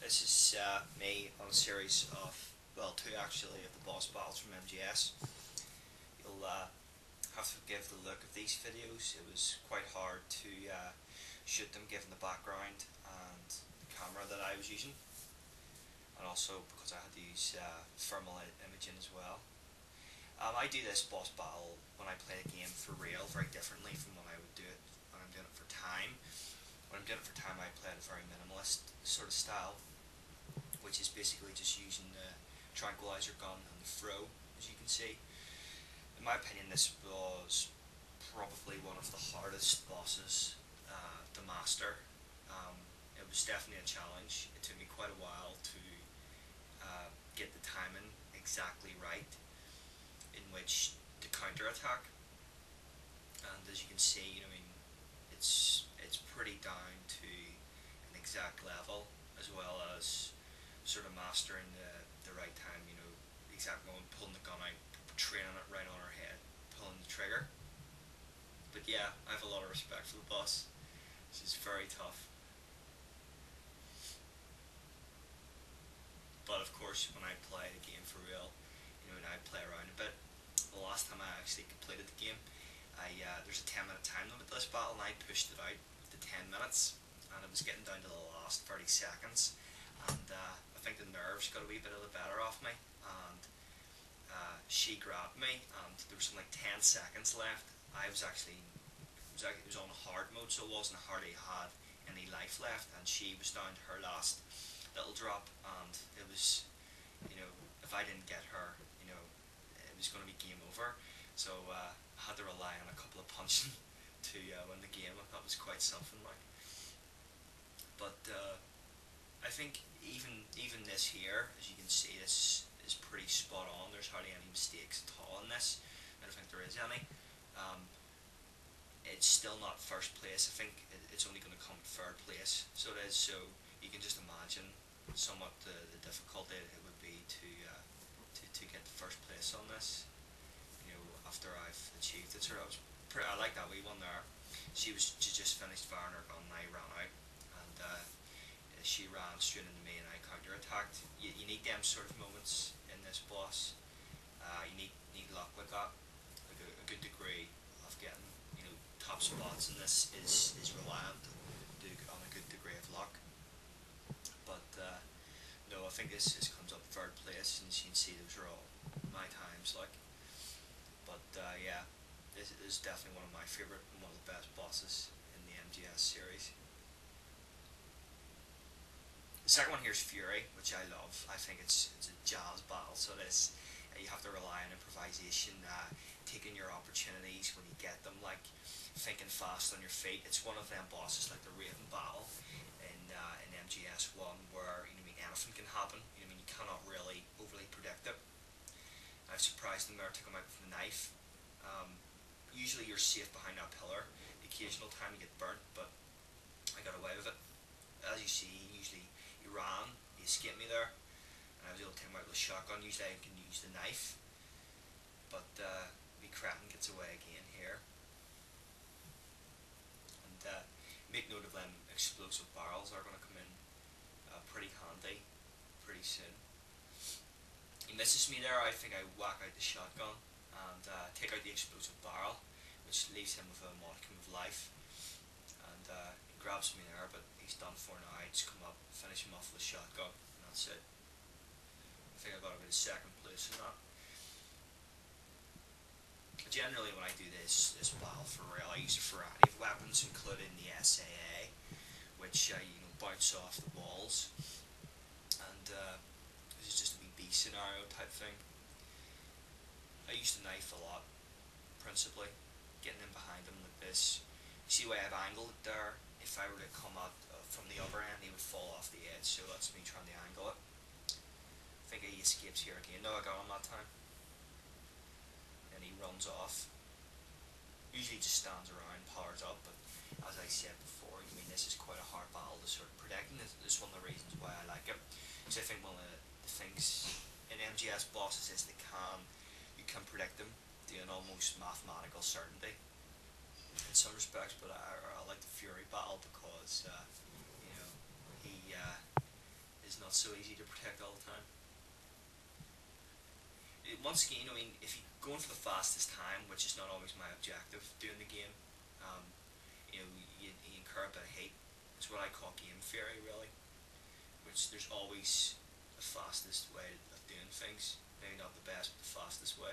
This is me on a series of, well, two actually, of the boss battles from MGS. You'll have to forgive the look of these videos. It was quite hard to shoot them given the background and the camera that I was using, and also because I had to use thermal imaging as well. I do this boss battle when I play the game for real very differently from when I would do it when I'm doing it for time. When I'm doing it for time, I play it a very minimalist sort of style, which is basically just using the tranquilizer gun and the throw, as you can see. In my opinion, this was probably one of the hardest bosses to master. It was definitely a challenge. It took me quite a while to get the timing exactly right in which to counter attack. And as you can see, I mean, it's pretty down to an exact level, as well as sort of mastering the right time, the exact moment, pulling the gun out, training it right on her head, pulling the trigger. But yeah, I have a lot of respect for the boss. She's very tough. But of course, when I play the game for real, and I play around a bit. The last time I actually completed the game, there's a 10-minute time limit to this battle, and I pushed it out to 10 minutes, and it was getting down to the last 30 seconds, and I think the nerves got a wee bit of the better off me, and she grabbed me, and there was something like 10 seconds left. It was on hard mode, so it wasn't hardly had any life left, and she was down to her last little drop, and it was, if I didn't get her, it was going to be game over. So I had to rely on a couple of punching to win the game. That was quite something like. But I think even this here, as you can see, this is pretty spot on. There's hardly any mistakes at all in this. I don't think there is any. It's still not first place. I think it's only going to come third place. So it is. So you can just imagine somewhat the difficulty it would be to get the first place on this. After I've achieved it. So I like that wee one there. She just finished firing her gun and I ran out, and she ran straight into me and I counter attacked. You need them sort of moments in this boss. You need luck with that. Like a good degree of getting top spots in this is reliant on a good degree of luck. But no, I think this comes up third place, and as you can see, those are all my times. Like. But yeah, this is definitely one of my favourite and one of the best bosses in the MGS series. The second one here is Fury, which I love. I think it's a jazz battle, so this you have to rely on improvisation, taking your opportunities when you get them, like thinking fast on your feet. It's one of them bosses like the Raven battle in MGS1 where anything can happen. You cannot really overly predict it. I've surprised them there, took them out with a knife. Usually you're safe behind that pillar. The occasional time you get burnt, but I got away with it. As you see, usually he ran, he escaped me there, and I was able to take him out with a shotgun. Usually I can use the knife, but me Kraken gets away again here. And make note of them explosive barrels are going to come in pretty handy pretty soon. He misses me there. I think I whack out the shotgun and take out the explosive barrel, which leaves him with a modicum of life, and he grabs me there, but he's done for now. I just come up, finish him off with a shotgun, and that's it. I think I got about a second place in that. Generally when I do this battle for real, I use a variety of weapons, including the SAA, which bounce off the walls, and this is just a wee B scenario type thing. I use the knife a lot, principally, getting in behind him like this. You see the way I've angled it there? If I were to come out from the other end, he would fall off the edge, so that's me trying to angle it. I think he escapes here again. No, I got him that time. And he runs off. Usually he just stands around, powers up, but as I said before, this is quite a hard battle to sort of predict, and this is one of the reasons why I like it. Because I think one of the things in MGS bosses is you can predict them to an almost mathematical certainty in some respects, but I like the Fury battle because he is not so easy to protect all the time. Once again, I mean, if you're going for the fastest time, which is not always my objective doing the game, um, you incur a bit of hate. It's what I call game theory, really. Which there's always the fastest way of doing things. Maybe not the best, but the fastest way.